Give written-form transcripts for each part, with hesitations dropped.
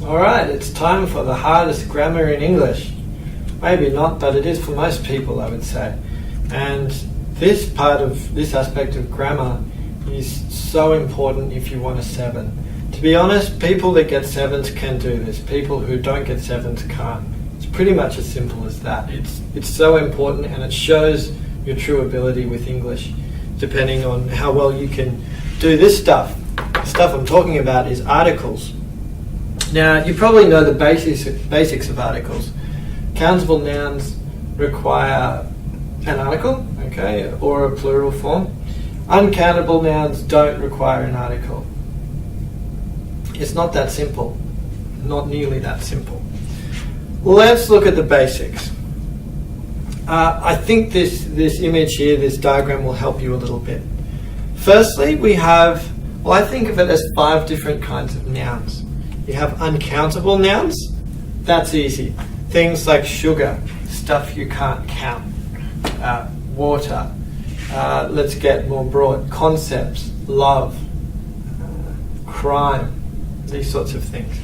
Alright, it's time for the hardest grammar in English. Maybe not, but it is for most people, I would say. And this aspect of grammar is so important if you want a 7. To be honest, people that get 7s can do this. People who don't get 7s can't. It's pretty much as simple as that. It's so important, and it shows your true ability with English, depending on how well you can do this stuff. The stuff I'm talking about is articles. Now, you probably know the basics of articles. Countable nouns require an article, okay, or a plural form. Uncountable nouns don't require an article. It's not that simple. Not nearly that simple. Let's look at the basics. I think this image here, this diagram will help you a little bit. Firstly, we have, well, I think of it as 5 different kinds of nouns. You have uncountable nouns. That's easy. Things like sugar, stuff you can't count, water. Let's get more broad. Concepts, love, crime, these sorts of things.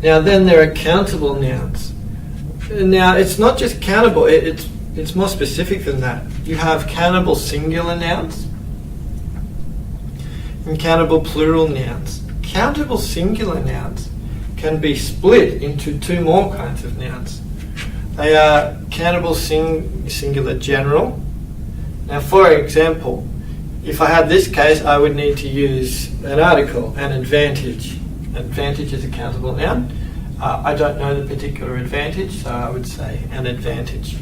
Now then there are countable nouns. Now it's not just countable, it's more specific than that. You have countable singular nouns and countable plural nouns. Countable singular nouns can be split into 2 more kinds of nouns. They are countable singular general. Now for example, if I had this case, I would need to use an article, an advantage. Advantage is a countable noun. I don't know the particular advantage, so I would say an advantage.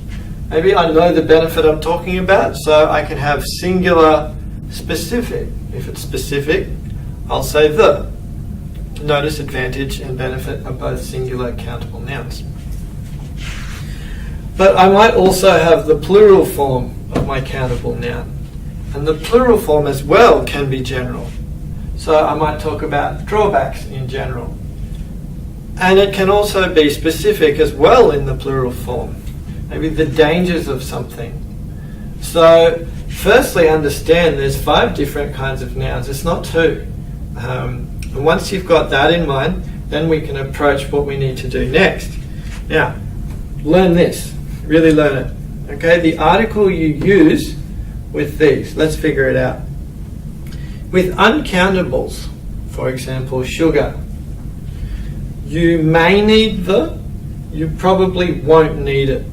Maybe I know the benefit I'm talking about, so I can have singular specific. If it's specific, I'll say the. Notice advantage and benefit are both singular countable nouns. But I might also have the plural form of my countable noun. And the plural form as well can be general. So I might talk about drawbacks in general. And it can also be specific as well in the plural form. Maybe the dangers of something. So firstly, understand there's 5 different kinds of nouns. It's not 2. And once you've got that in mind, then we can approach what we need to do next. Now, learn this. Really learn it. Okay, the article you use with these. Let's figure it out. With uncountables, for example, sugar, you may need the, you probably won't need it.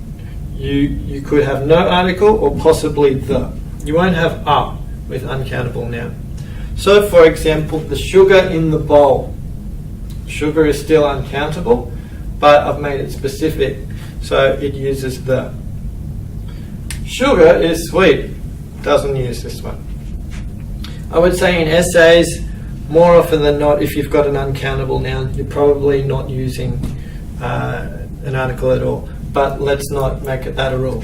You could have no article or possibly the. You won't have a with uncountable noun. So for example, the sugar in the bowl. Sugar is still uncountable, but I've made it specific, so it uses the. Sugar is sweet. Doesn't use this one. I would say in essays, more often than not, if you've got an uncountable noun, you're probably not using an article at all. But let's not make it that a rule.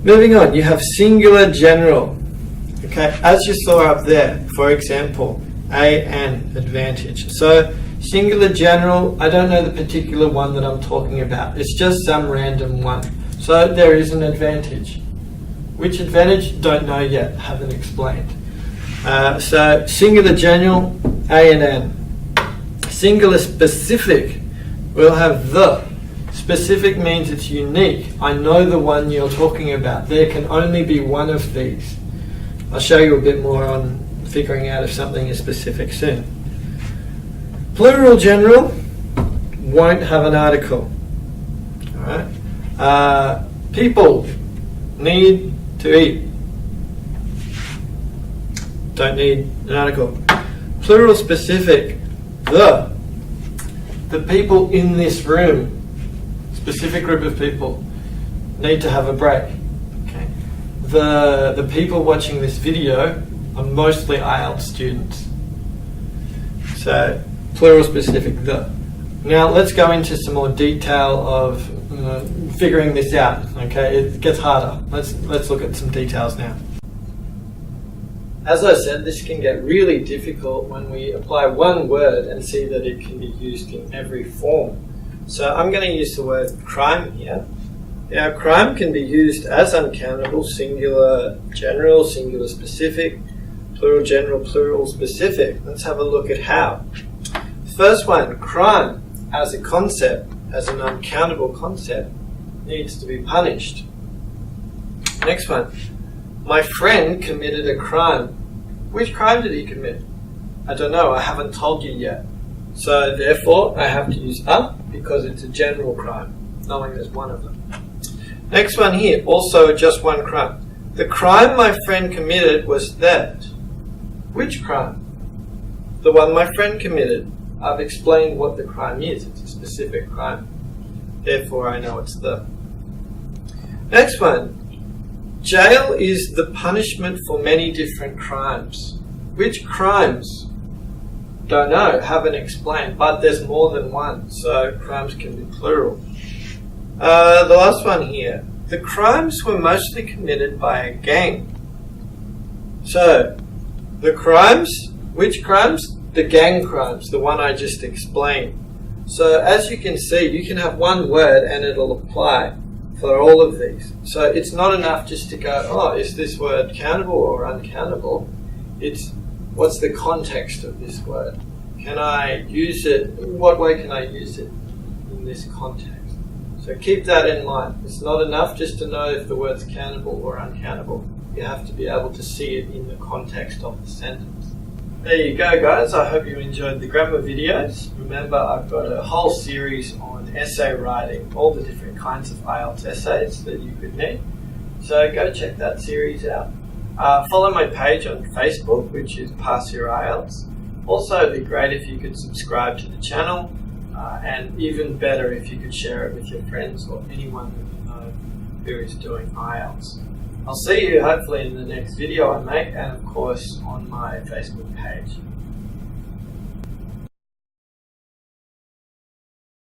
Moving on, you have singular general. Okay, as you saw up there, for example, an advantage. So singular general, I don't know the particular one that I'm talking about. It's just some random one. So there is an advantage. Which advantage? Don't know yet, haven't explained. So singular general, a and an. Singular specific, we'll have the. Specific means it's unique. I know the one you're talking about. There can only be one of these. I'll show you a bit more on figuring out if something is specific soon. Plural general won't have an article. Alright. People need to eat. Don't need an article. Plural specific, the people in this room, specific group of people, need to have a break. Okay. The people watching this video are mostly IELTS students. So plural specific, the. Now let's go into some more detail of figuring this out. Okay, it gets harder. Let's look at some details now. As I said, this can get really difficult when we apply one word and see that it can be used in every form. So I'm going to use the word crime here. Now crime can be used as uncountable, singular general, singular specific, plural general, plural specific. Let's have a look at how. First one, crime as a concept, as an uncountable concept, needs to be punished. Next one, my friend committed a crime. Which crime did he commit? I don't know, I haven't told you yet. So therefore, I have to use a because it's a general crime, knowing there's one of them. Next one here, also just one crime. The crime my friend committed was that. Which crime? The one my friend committed. I've explained what the crime is. It's a specific crime. Therefore, I know it's the. Next one. Jail is the punishment for many different crimes. Which crimes? Don't know, haven't explained, but there's more than one, so crimes can be plural. The last one here. The crimes were mostly committed by a gang. So, the crimes, which crimes? The gang crimes, the one I just explained. So, as you can see, you can have one word and it'll apply for all of these. So, it's not enough just to go, oh, is this word countable or uncountable? It's, what's the context of this word? Can I use it? In what way can I use it in this context? So keep that in mind. It's not enough just to know if the word's countable or uncountable. You have to be able to see it in the context of the sentence. There you go, guys. I hope you enjoyed the grammar videos. Remember, I've got a whole series on essay writing, all the different kinds of IELTS essays that you could need. So go check that series out. Follow my page on Facebook, which is Pass Your IELTS. Also, it'd be great if you could subscribe to the channel, and even better if you could share it with your friends or anyone that you know who is doing IELTS. I'll see you hopefully in the next video I make, and of course on my Facebook page.